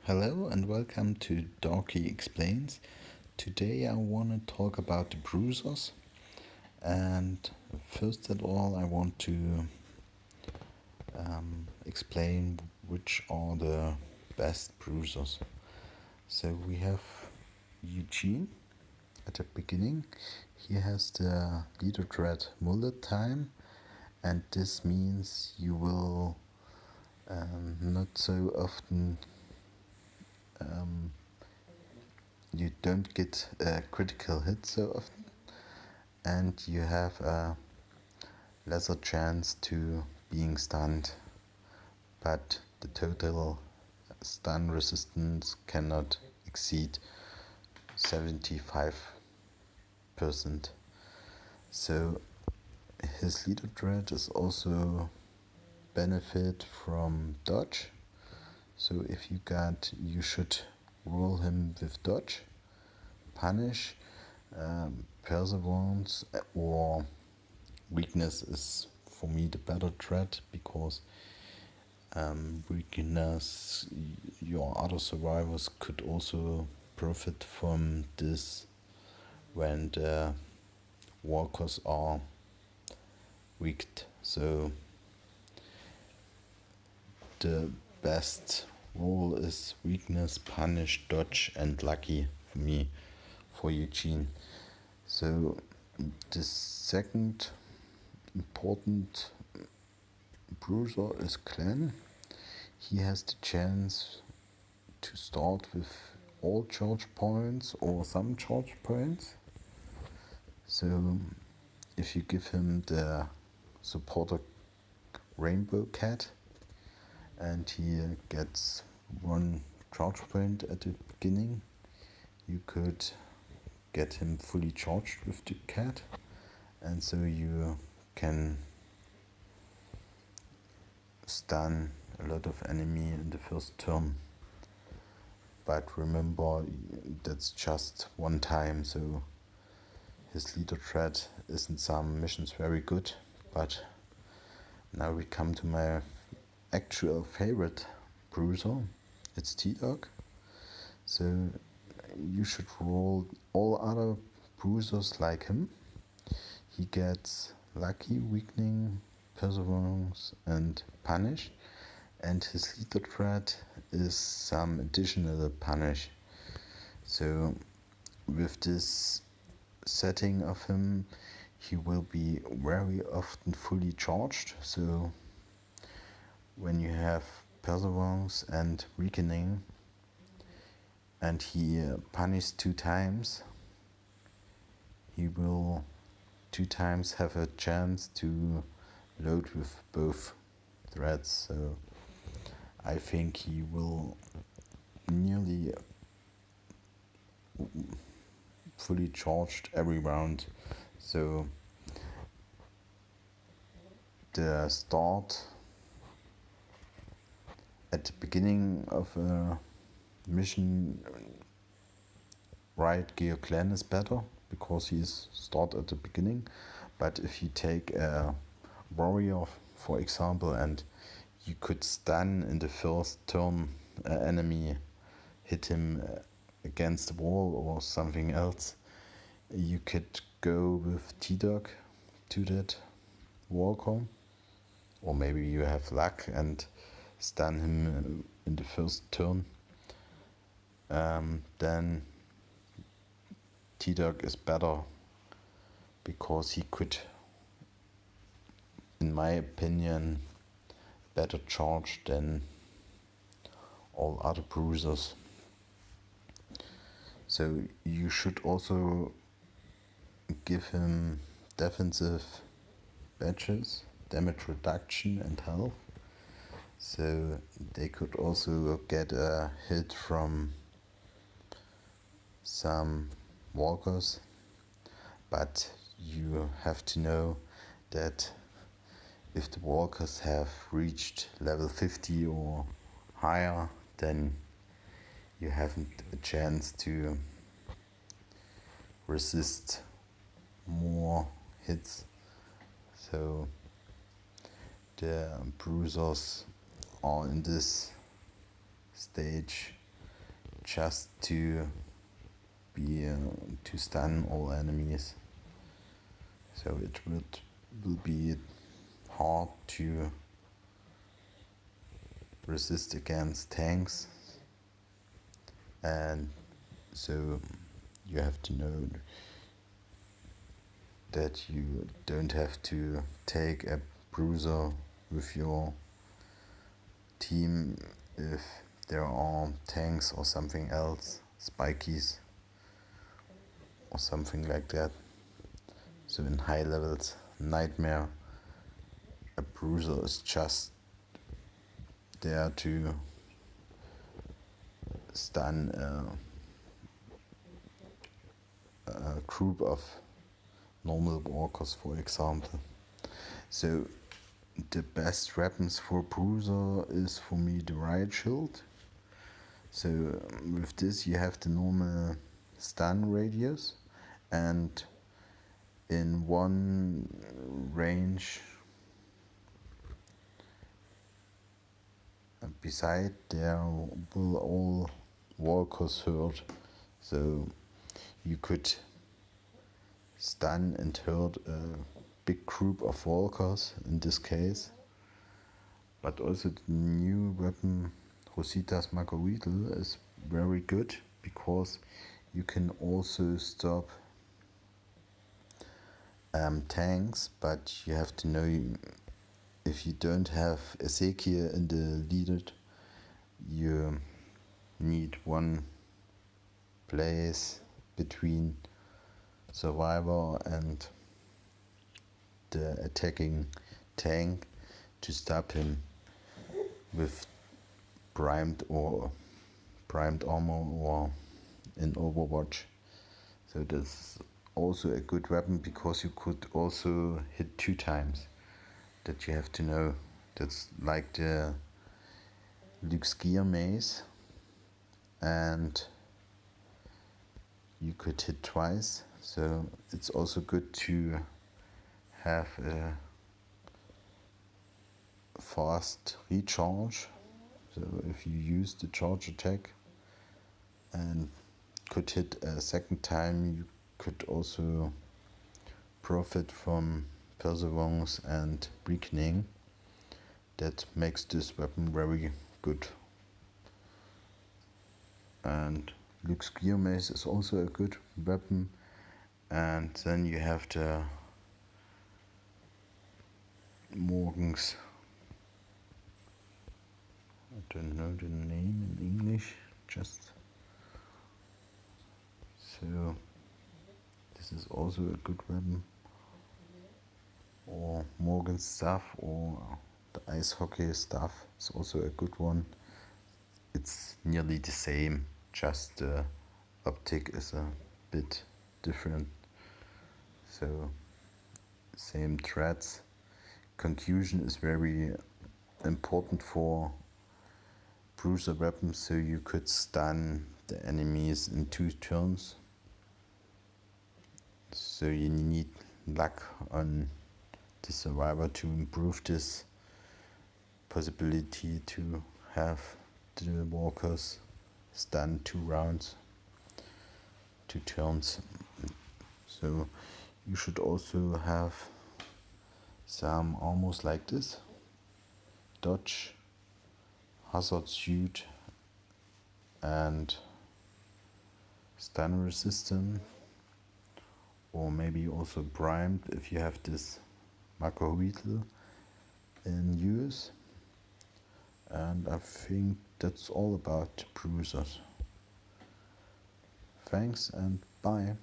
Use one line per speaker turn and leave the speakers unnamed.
Hello and welcome to Darky Explains. Today I want to talk about the bruisers, and first of all I want to explain which are the best bruisers. So we have Eugene at the beginning. He has the leader thread mullet time, and this means you will not so often you don't get a critical hit so often, and you have a lesser chance to being stunned, but the total stun resistance cannot exceed 75%. So his leader thread is also benefit from dodge. So if you should roll him with dodge, punish, perseverance, or weakness is for me the better threat, because weakness, your other survivors could also profit from this when the walkers are weakened. So the best roll is weakness, punish, dodge, and lucky for me, for Eugene. So the second important bruiser is Clan. He has the chance to start with all charge points or some charge points. So if you give him the supporter Rainbow Cat and he gets one charge point at the beginning, you could get him fully charged with the cat, and so you can stun a lot of enemy in the first turn. But remember, that's just one time, so his leader threat is in some missions very good. But now we come to my actual favorite bruiser. It's T-Dog. So you should roll all other bruisers like him. He gets lucky, weakening, perseverance, and punish, and his leader threat is some additional punish. So with this setting of him, he will be very often fully charged. So when you have perseverance and weakening and he punishes 2 times, he will 2 times have a chance to load with both threads. So I think he will nearly fully charged every round. So the start at the beginning of a mission, right gear clan is better because he's start at the beginning. But if you take a warrior, for example, and you could stun in the first turn an enemy, hit him against the wall or something else, you could go with T-Dog to that walker, or maybe you have luck and stun him in the first turn. Then T-Dog is better because he could, in my opinion, better charge than all other bruisers. So you should also give him defensive badges, damage reduction, and health. So they could also get a hit from some walkers. But you have to know that if the walkers have reached level 50 or higher, then you haven't a chance to resist more hits. So the bruisers are in this stage just to stun all enemies. So it will be hard to resist against tanks, and so you have to know that you don't have to take a bruiser with your team if there are tanks or something else, spikies or something like that. So in high levels, Nightmare, a bruiser is just there to stun a group of normal walkers, for example. So the best weapons for bruiser is for me the riot shield. So with this you have the normal stun radius, and in one range beside there will all walkers hurt. So you could stun and hurt a big group of walkers in this case. But also the new weapon Rosita's Margarita is very good, because you can also stop tanks, but you have to know if you don't have Ezekiel in the leader, you need one place between survivor and the attacking tank to stop him with primed armor or in Overwatch. So that's also a good weapon, because you could also hit 2 times. That you have to know. That's like the Luke's gear mace, and you could hit twice. So it's also good to have a fast recharge. So if you use the charge attack and could hit a second time, you could also profit from perseverance and weakening. That makes this weapon very good. And Luke's gear mace is also a good weapon. And then you have the Morgan's, I don't know the name in English, just so this is also a good weapon. Or Morgan's staff, or the ice hockey staff is also a good one. It's nearly the same, just the optic is a bit different. So same threads. Confusion is very important for bruiser weapons, so you could stun the enemies in 2 turns. So you need luck on the survivor to improve this possibility to have the walkers stun 2 rounds, 2 turns. So you should also have some armors like this: dodge, hazard suit, and stun resistant, or maybe also primed if you have this Marco Wheatle in use. And I think that's all about bruisers. Thanks and bye.